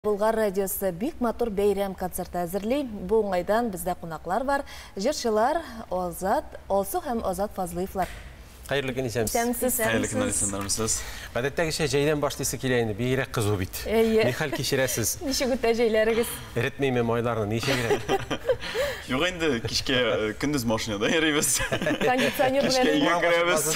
Bulgar радиосы бик матур бәйрәм концерты әзерли. Бу уңайдан бездә кунаклар бар. Җырчылар Озат, Олсу һәм Озат Фазлыевлар. Хәерле көн исәмсез. Хәерле көн исәмсез. Гадәттәгечә җәйдән башлыйсы килә инде. Бигрәк кызу бит. Ни хәл кичерәсез? Ничек үтә җәйләрегез? Эретмәйме майларны, ничә кирәк? Юк инде, кичкә көндез машинада йөрибез. Кондиционер белән йөгерәбез.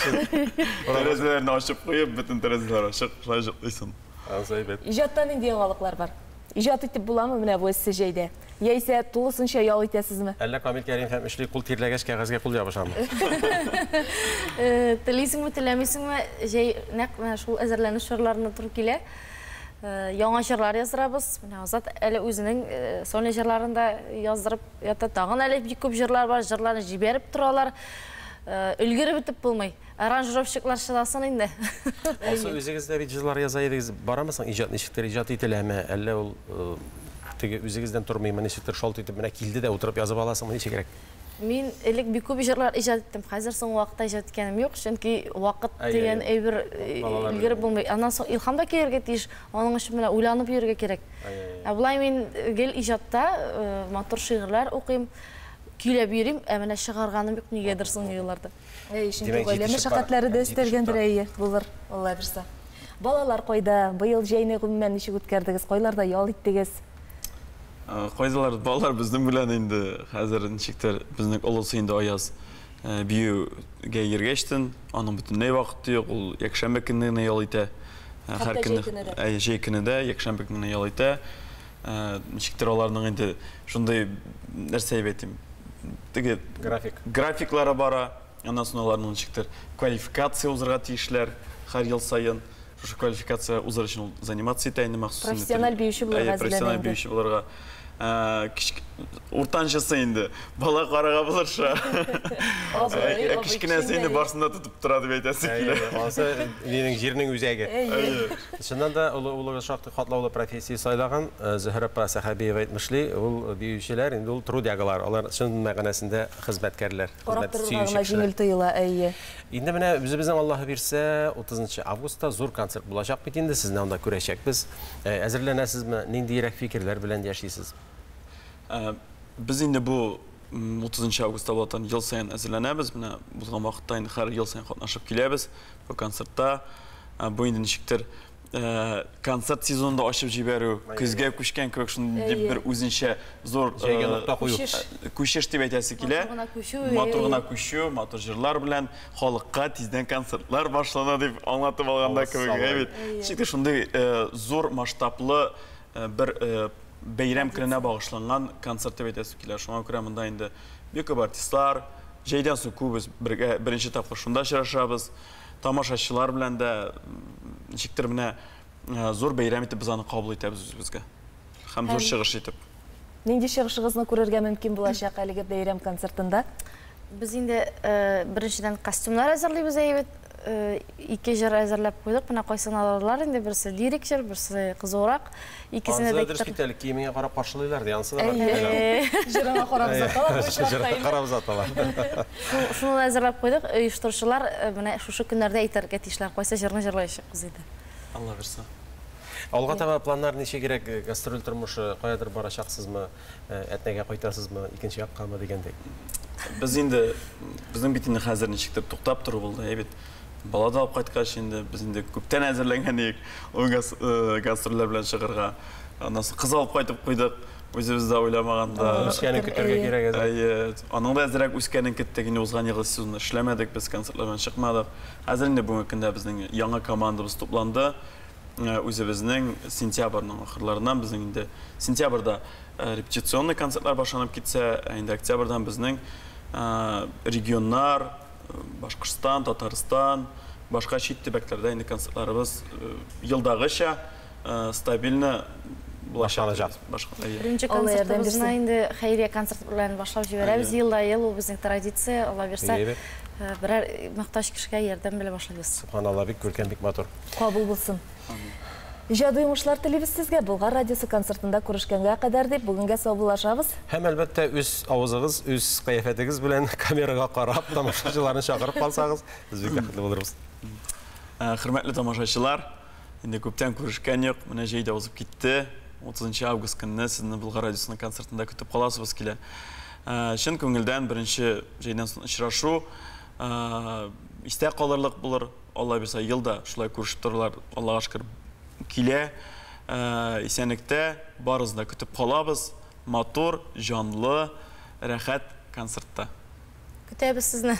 Тәрәзәләрне ачып куеп, бөтен тәрәзәләр ачык, шулай җырлыйсың. Иҗаттан нинди яңалыклар бар? Иҗат итеп буламы менә бу җәйдә? Яисә тулысынча ял итәсезме? Әллә Камил Кәрим һәм эшли кул тирләгәч кәгазьгә кул ябышамы? Телисеңме, теләмисеңме, җәй нәкъ шул әзерләнеш чорларына туры килә. Яңа җырлар яздырабыз. Менә Азат әле үзенең соңгы җырларында яздырып ята. Тагын әле бик күп җырлар бар, җырларны җибәреп торалар. Өлгереп битеп булмый. Аранжировщиклар шыласын инде. Алсы үзегездә бит җырлар яза идегез. Барамысың иҗат ничектер иҗат ителәме? Әллә ул теге үзегездән тормыймы, ничектер шалт итеп менә килде дә утырып язып аласыңмы, ничек кирәк? Мин элек бик күп җырлар иҗат иттем. Хәзер соң вакытта иҗат иткәнем юк, чөнки вакыт дигән әйбер өлгереп булмый. Аннан соң илһам да килергә тиеш. Аның өчен менә уйланып йөрергә кирәк. Булай мин гел иҗатта матур шигырьләр укыйм. Көйләп йөрим, менә чыгарганым юк нигәдер соңгы елларда. Чөнки гаилә мәшәкатьләре дә өстәлгәндер әйе, булыр, Алла бирсә. Балалар кайда? Быел җәйне гомумән ничек үткәрдегез? Кайларда ял иттегез? Кайдалар балалар безнең белән инде хәзер ничектер безнең олысы инде аяз биюгә йөргәчтен, аның бөтенләй вакыты юк, ул якшәмбе көнне ял итә. Һәр көнне җәй көнендә якшәмбе көнне ял итә. Ничектер аларның инде шундый нәрсә әйтим. Теге графиклары бара, аннан соң аларның ничектер квалификация узырга тиешләр һәр ел сайын. Шушы квалификация узыр өчен заниматься итә инде махсус. Профессиональ биюче булырга профессиональ биюче булырга. Уртанчысы инде бала карага булырша. Кичкенәсе инде барсында тотып тора дип әйтәсе килә. Алсы минең җирнең үзәге. Шуннан да улы шактый хатлаулы профессия сайлаган Зөһрә Сахабиева әйтмешли, ул биючеләр инде ул трудягалар, алар шуның мәгънәсендә хезмәткәрләр. Хезмәт сөючеләр җиңел тоела, әйе. Инде менә үзебезнең Аллаһы бирсә 30 августта зур концерт булачак бит инде, сезне анда күрәчәкбез. Әзерләнәсезме? Ниндирәк фикерләр белән яшисез? Biz indi bu 30 августта булган ел сайын әзерләнәбез. Менә булган вакытта инде һәр ел сайын катнашып киләбез бу концертта. Бу инде ничектер концерт сезонында ачып җибәрү, көзгә күчкән кебек шундый бер үзенчә зур күчеш дип әйтәсе килә. Матур гына күчү, матур җырлар белән халыкка тиздән концертлар башлана дип аңлатып алганда кебек. Ничектер шундый зур масштаблы бер бәйрәм көненә багышланган концерт дип әйтәсе килә. Шуңа күрә монда инде бик күп артистлар, җәйдән соң күбез беренче тапкыр шунда очрашабыз. Тамашачылар белән дә ничектер менә зур бәйрәм итеп без аны кабул итәбез үзебезгә. Һәм зур чыгыш итеп. Нинди чыгышыгызны күрергә мөмкин булачак әлеге бәйрәм концертында? Без инде беренчедән костюмнар әзерлибез әйбәт. Ике җыр әзерләп куйдык. Менә кайсын алалар инде, берсе лирик җыр, берсе кызурак. Икесенә дә китәлек киемгә карап каршылыйлар ди, ансы да бар. Җырына карап заталар, җырына карап заталар. Шуны әзерләп куйдык. Оештыручылар менә шушы көннәрдә әйтергә тиешләр, кайсы җырны җырлаячакбыз иде. Алла бирсә. Алга таба планнар ничә кирәк? Гастроль тормышы каядыр барачаксызмы? Әтнәгә кайтасызмы? Икенче яккамы дигәндәй. Без инде безнең бит инде хәзер ничектер туктап тору булды, әйбит. Балада алып кайткач инде без инде күптән әзерләнгән идек. Ул гастрольләр белән чыгарга. Аннан соң кыз алып кайтып куйдык. Үзебездә уйламаганда. Үскәнен көтәргә кирәк. Әйе. Аның да әзрәк үскәнен көттек. Инде узган ел сезонда эшләмәдек, без концертлар белән чыкмадык. Хәзер инде бүгенге көндә безнең яңа командабыз тупланды. Үзебезнең сентябрьнең ахырларыннан безнең инде сентябрьдә репетиционный концертлар башланып китсә, инде октябрьдән безнең регионнар Башкортстан, Татарстан, башка чит төбәкләрдә инде концертларыбыз елдагыча стабильно башланачак. Беренче концертыбызны инде хәйрия концерт белән башлап җибәрәбез. Елда-ел ул безнең традиция, Алла бирсә, берәр мохтаҗ кешегә ярдәм белән башлыйбыз. Субханалла, бик күркәм, бик матур. Кабул булсын. Ижади уңышлар телибез сезгә Булгар радиосы концертында күрешкәнгә кадәр дип бүгенгә саубуллашабыз. Һәм әлбәттә үз авызыгыз, үз кыяфәтегез белән камерага карап тамашачыларны чакырып калсагыз, без бик бәхетле булырбыз. Хөрмәтле тамашачылар, инде күптән күрешкән юк, менә җәйдә узып китте. 30 август күніне сіздің Бұлғар радиосының концертында күтіп қаласыбыз келе. Шын көңілден бірінші жайдан соң ұшырашу, істе қаларлық болыр, Алла берсе елда шулай көрішіп тұрылар, Аллаға шүкір келе. Исәнлікте барызында күтіп қалабыз, матур, жанлы, рәхәт концертта. Күтәбіз сізні.